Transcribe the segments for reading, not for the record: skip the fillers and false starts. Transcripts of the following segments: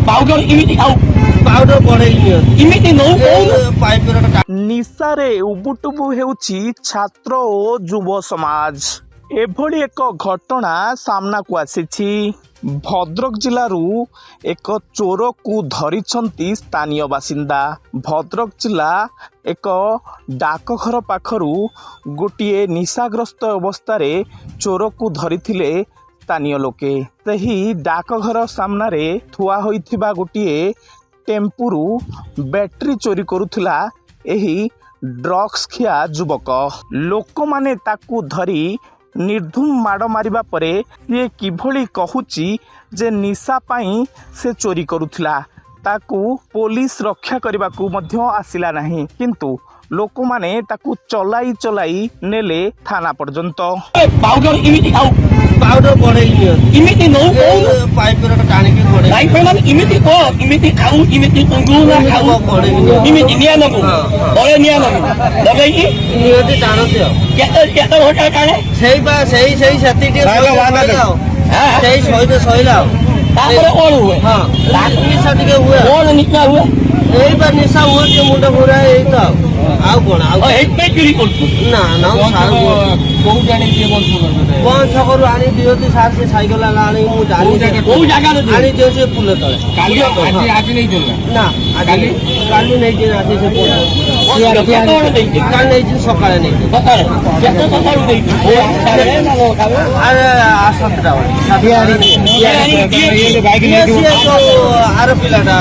Powder ଇମିତି ଖାଉ powder ବଢେଇ ନିଅନ୍ତି ଇମିତି ନଉ ପାଇପର ନିଶାରେ ଉବୁଟୁବୁ ହେଉଛି ଛାତ୍ର ଓ ଯୁବ ସମାଜ। ଏଭଳି ଏକ ଘଟଣା ସାମ୍ନାକୁ ଆସିଛି। ଭଦ୍ରକ ଜିଲ୍ଲାରୁ ଏକ ଚୋରକୁ ଧରିଛନ୍ତି ସ୍ଥାନୀୟ ବାସିନ୍ଦା। ଭଦ୍ରକ ଜିଲ୍ଲା ଏକ ଡାକଘର ପାଖରୁ ଗୋଟିଏ ନିଶାଗ୍ରସ୍ତ ଅବସ୍ଥାରେ ଚୋରକୁ ଧରିଥିଲେ ସ୍ଥାନୀୟ ଲୋକେ। ସେହି ଡାକଘର ସାମ୍ନାରେ ଥୁଆ ହୋଇଥିବା ଗୋଟିଏ ଟେମ୍ପୁରୁ ବ୍ୟାଟେରୀ ଚୋରି କରୁଥିଲା ଏହି ଡ୍ରଗ୍ସ ଖିଆ ଯୁବକ। ଲୋକମାନେ ତାକୁ ଧରି ନିର୍ଧୁମ ମାଡ଼ ମାରିବା ପରେ ସିଏ କିଭଳି କହୁଛି ଯେ ନିଶା ପାଇଁ ସେ ଚୋରି କରୁଥିଲା। ତାକୁ ପୋଲିସ ରକ୍ଷା କରିବାକୁ ମଧ୍ୟ ଆସିଲା ନାହିଁ, କିନ୍ତୁ ଲୋକମାନେ ତାକୁ ଚଲାଇ ଚଲାଇ ନେଲେ ଥାନା ପର୍ଯ୍ୟନ୍ତ। ପାଉଡର ଇମିତି ଖାଉ ପାଉଡର ବଢେଇ ନିଅନ୍ତି ଇମିତି ନଉ ପାଇପର ଟାଣିକି ବଢେଇ ଲାଇଫ ମାନେ ଇମିତି ଇମିତି ଖାଉ ଇମିତି ନା ଖାଉ ଇମିତି ନିଆଁ ନବୁ ବଳେ ନିଆଁ ନବୁ ଲଗେଇକି ନିଅନ୍ତି ଟାଣନ୍ତି ଆଉ କେତେ କେତେ ଘଣ୍ଟା ଟାଣେ ସେଇ ବା ସେଇ ସେତିକି ଟିକେ ସେଇ ସହିଲା ଆଉ ତାପରେ କଣ ହୁଏ? ହଁ ନିଶା ଟିକେ ହୁଏ କଣ ନିଶା ହୁଏ? ଏଇ ବା ନିଶା ହୁଏ ଟିକେ ମୁଣ୍ଡ ଘୁରା ଏଇ ତ ଆଉ କଣ ଆଉ ଏଇଥିପାଇଁ ଚୋରି କରୁଛୁ ନା ନା କୋଉଠି ଆଣି ବନ୍ଦ ଛକରୁ ଆଣି ଦିଅନ୍ତି ସାର୍ ସେ ସାଇକେଲ ଆଣି ମୁଁ କୋଉ ଜାଗାରେ ଆଣି ଦିଅନ୍ତି ଫୁଲ ତଳେ ଆଜି ନେଇଛନ୍ତି ନା କାଲି ନେଇଛି ଆସି ସେ କେତେବେଳେ ଦେଇଛି? କାଲି ନେଇଛି ସକାଳେ ନେଇଛି ସକାଳେ କେତେ ସକାଳୁ ଦେଇଛି? ଆରେ 7ଟା ଆର ପିଲାଟା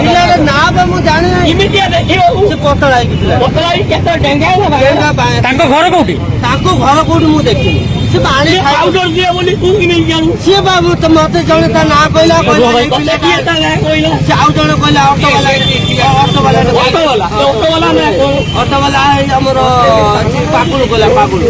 ପିଲାର ନାଁ ବା ମୁଁ ଜାଣିନି ଇମିତିଆ ଦେଖିବାକୁ ସେ ପତଳା ହେଇକି ଥିଲା କେତେ ଡେଙ୍ଗା ତାଙ୍କ ଘର କୋଉଠି? ତାଙ୍କ ଘର କୋଉଠି ମୁଁ ଦେଖିନି ସେ ପାଣି ପାଉଡର ଦିଏ ବୋଲି ତୁ କେମିତି ଜାଣୁ? ସିଏ ବାବୁ ମତେ ଜଣେ ତା ନାଁ କହିଲା ସେ ଆଉ ଜଣେ କହିଲା ଅଟୋବାଲା ଏଇ ଆମର ପାକୁଳୁ କହିଲା ପାକୁଳୁ